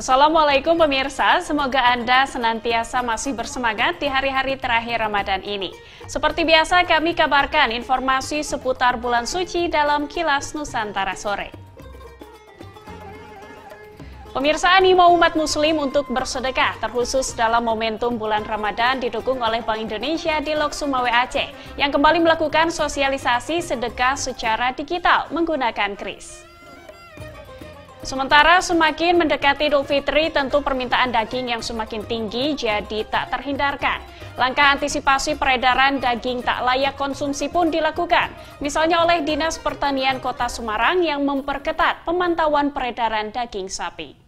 Assalamualaikum pemirsa, semoga Anda senantiasa masih bersemangat di hari-hari terakhir Ramadan ini. Seperti biasa kami kabarkan informasi seputar bulan suci dalam Kilas Nusantara Sore. Pemirsa, animo umat muslim untuk bersedekah terkhusus dalam momentum bulan Ramadan didukung oleh Bank Indonesia di Lok Sumawe Aceh yang kembali melakukan sosialisasi sedekah secara digital menggunakan kris. Sementara semakin mendekati Idul Fitri, tentu permintaan daging yang semakin tinggi jadi tak terhindarkan. Langkah antisipasi peredaran daging tak layak konsumsi pun dilakukan, misalnya oleh Dinas Pertanian Kota Semarang yang memperketat pemantauan peredaran daging sapi.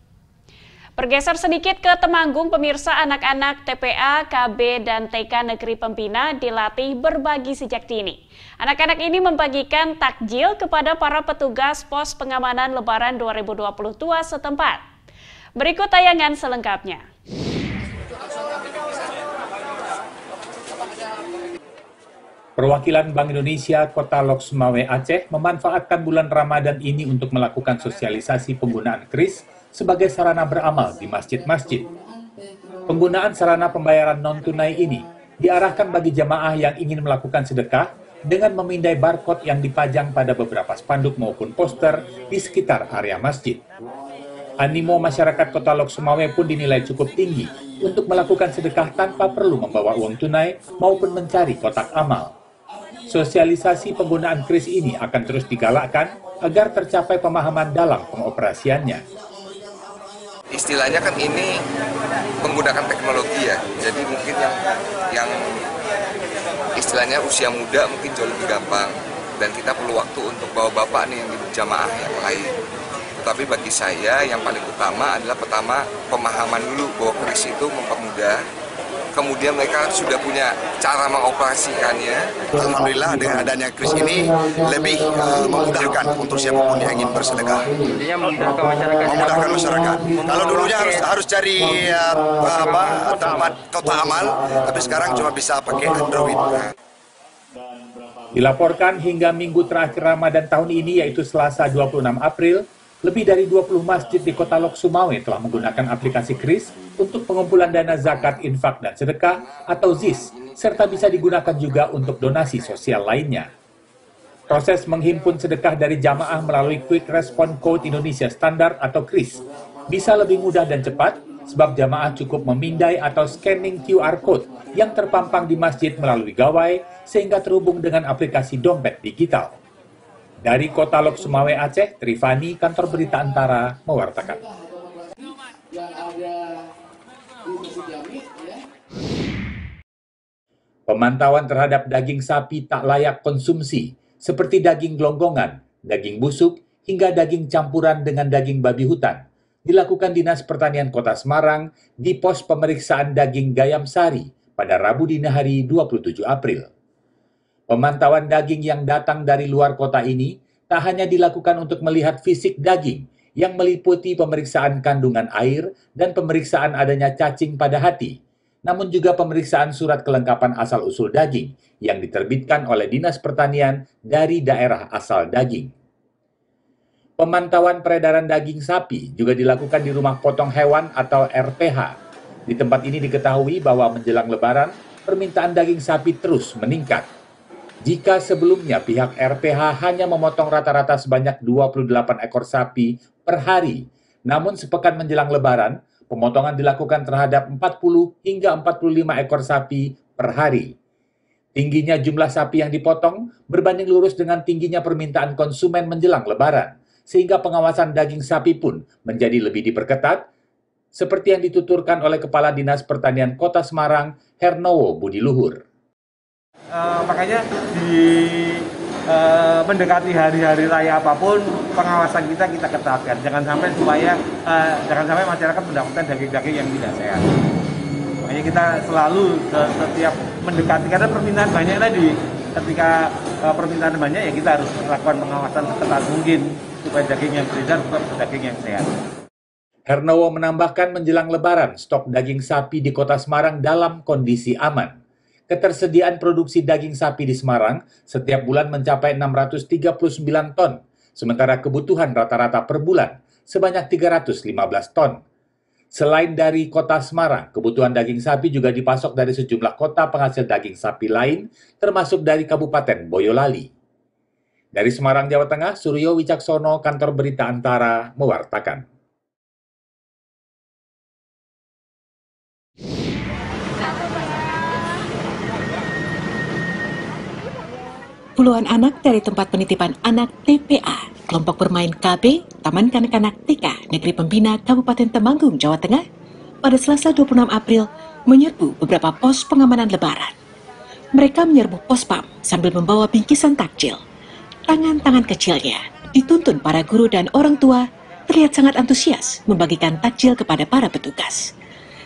Bergeser sedikit ke Temanggung, pemirsa, anak-anak TPA, KB, dan TK Negeri Pembina dilatih berbagi sejak dini. Anak-anak ini membagikan takjil kepada para petugas pos pengamanan Lebaran 2022 setempat. Berikut tayangan selengkapnya. Perwakilan Bank Indonesia Kota Lok Sumawe Aceh memanfaatkan bulan Ramadan ini untuk melakukan sosialisasi penggunaan kris sebagai sarana beramal di masjid-masjid. Penggunaan sarana pembayaran non-tunai ini diarahkan bagi jamaah yang ingin melakukan sedekah dengan memindai barcode yang dipajang pada beberapa spanduk maupun poster di sekitar area masjid. Animo masyarakat Kota Lok Sumawe pun dinilai cukup tinggi untuk melakukan sedekah tanpa perlu membawa uang tunai maupun mencari kotak amal. Sosialisasi penggunaan kris ini akan terus digalakkan agar tercapai pemahaman dalam pengoperasiannya. Istilahnya kan ini menggunakan teknologi ya, jadi mungkin yang istilahnya usia muda mungkin jauh lebih gampang, dan kita perlu waktu untuk bawa bapak nih yang di jamaah yang lain. Tetapi bagi saya yang paling utama adalah pertama pemahaman dulu bahwa kris itu mempermudah, kemudian mereka sudah punya cara mengoperasikannya. Alhamdulillah dengan adanya kris ini lebih memudahkan untuk siapapun yang ingin bersedekah. Memudahkan masyarakat. Kalau dulunya harus cari tempat kotak amal, tapi sekarang cuma bisa pakai Android. Dilaporkan hingga minggu terakhir Ramadan tahun ini, yaitu Selasa 26 April, lebih dari 20 masjid di Kota Lok Sumawe telah menggunakan aplikasi kris untuk pengumpulan dana zakat, infak, dan sedekah atau ZIS, serta bisa digunakan juga untuk donasi sosial lainnya. Proses menghimpun sedekah dari jamaah melalui Quick Response Code Indonesia Standard atau KRIS bisa lebih mudah dan cepat sebab jamaah cukup memindai atau scanning QR Code yang terpampang di masjid melalui gawai sehingga terhubung dengan aplikasi dompet digital. Dari Kota Lok Sumawe Aceh, Trifani, Kantor Berita Antara, mewartakan. Pemantauan terhadap daging sapi tak layak konsumsi, seperti daging gelonggongan, daging busuk, hingga daging campuran dengan daging babi hutan, dilakukan Dinas Pertanian Kota Semarang di pos pemeriksaan daging Gayam Sari pada Rabu dini hari 27 April. Pemantauan daging yang datang dari luar kota ini tak hanya dilakukan untuk melihat fisik daging yang meliputi pemeriksaan kandungan air dan pemeriksaan adanya cacing pada hati, namun juga pemeriksaan surat kelengkapan asal-usul daging yang diterbitkan oleh Dinas Pertanian dari daerah asal daging. Pemantauan peredaran daging sapi juga dilakukan di rumah potong hewan atau RPH. Di tempat ini diketahui bahwa menjelang Lebaran, permintaan daging sapi terus meningkat. Jika sebelumnya pihak RPH hanya memotong rata-rata sebanyak 28 ekor sapi per hari, namun sepekan menjelang Lebaran, pemotongan dilakukan terhadap 40 hingga 45 ekor sapi per hari. Tingginya jumlah sapi yang dipotong berbanding lurus dengan tingginya permintaan konsumen menjelang Lebaran, sehingga pengawasan daging sapi pun menjadi lebih diperketat, seperti yang dituturkan oleh Kepala Dinas Pertanian Kota Semarang, Hernowo Budi Luhur. Makanya mendekati hari-hari raya apapun, pengawasan kita ketatkan. Jangan sampai masyarakat mendapatkan daging-daging yang tidak sehat. Makanya kita selalu setiap mendekati, karena permintaan banyak tadi. Ketika permintaan banyak, ya kita harus melakukan pengawasan seketat mungkin supaya daging yang beredar tetap daging yang sehat. Hernowo menambahkan menjelang Lebaran, stok daging sapi di Kota Semarang dalam kondisi aman. Ketersediaan produksi daging sapi di Semarang setiap bulan mencapai 639 ton, sementara kebutuhan rata-rata per bulan sebanyak 315 ton. Selain dari kota Semarang, kebutuhan daging sapi juga dipasok dari sejumlah kota penghasil daging sapi lain, termasuk dari Kabupaten Boyolali. Dari Semarang, Jawa Tengah, Suryo Wicaksono, Kantor Berita Antara, mewartakan. Puluhan anak dari tempat penitipan anak TPA, kelompok bermain KB, Taman Kanak-Kanak TK Negeri Pembina Kabupaten Temanggung, Jawa Tengah, pada Selasa 26 April menyerbu beberapa pos pengamanan lebaran. Mereka menyerbu pos PAM sambil membawa bingkisan takjil. Tangan-tangan kecilnya dituntun para guru dan orang tua terlihat sangat antusias membagikan takjil kepada para petugas.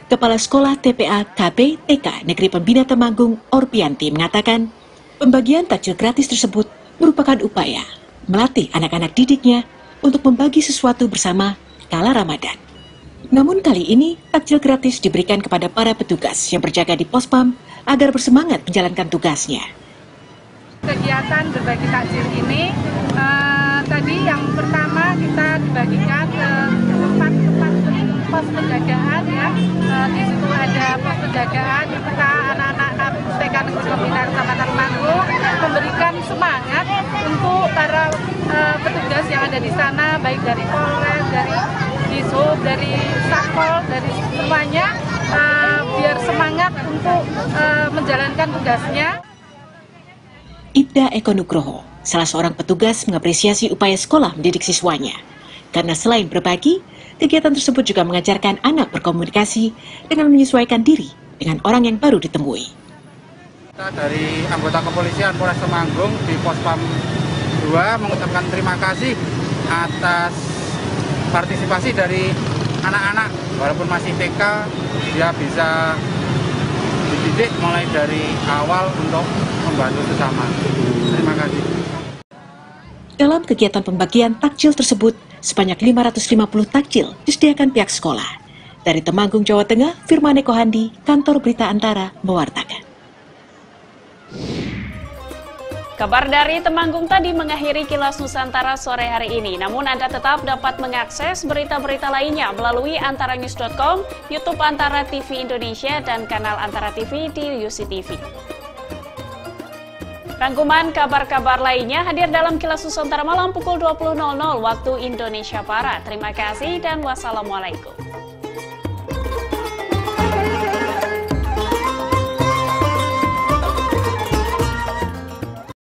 Kepala Sekolah TPA KB TK Negeri Pembina Temanggung, Orpianti, mengatakan pembagian takjil gratis tersebut merupakan upaya melatih anak-anak didiknya untuk membagi sesuatu bersama kala Ramadan. Namun kali ini, takjil gratis diberikan kepada para petugas yang berjaga di pos PAM agar bersemangat menjalankan tugasnya. Kegiatan berbagi takjil ini, tadi yang pertama kita dibagikan ke tempat-tempat pos penjagaan ya. Di situ ada pos penjagaan di kita anak-anak TK Negeri Pembina Kecamatan Temanggung memberikan semangat untuk para petugas yang ada di sana, baik dari Polres, dari Dishub, dari Satpol, dari semuanya, biar semangat untuk menjalankan tugasnya. Ibda Eko Nugroho, salah seorang petugas, mengapresiasi upaya sekolah mendidik siswanya. Karena selain berbagi, kegiatan tersebut juga mengajarkan anak berkomunikasi dengan menyesuaikan diri dengan orang yang baru ditemui. Kita dari anggota kepolisian Polres Temanggung di Pos PAM 2 mengucapkan terima kasih atas partisipasi dari anak-anak, walaupun masih TK, dia bisa dididik mulai dari awal untuk membantu sesama. Terima kasih. Dalam kegiatan pembagian takjil tersebut, sebanyak 550 takjil disediakan pihak sekolah. Dari Temanggung, Jawa Tengah, Firman Eko Handi, Kantor Berita Antara, mewartakan. Kabar dari Temanggung tadi mengakhiri Kilas Nusantara sore hari ini. Namun Anda tetap dapat mengakses berita-berita lainnya melalui antaranews.com, YouTube Antara TV Indonesia, dan kanal Antara TV di UCTV. Rangkuman kabar-kabar lainnya hadir dalam Kilas Nusantara malam pukul 20.00 waktu Indonesia Barat. Terima kasih dan wassalamualaikum.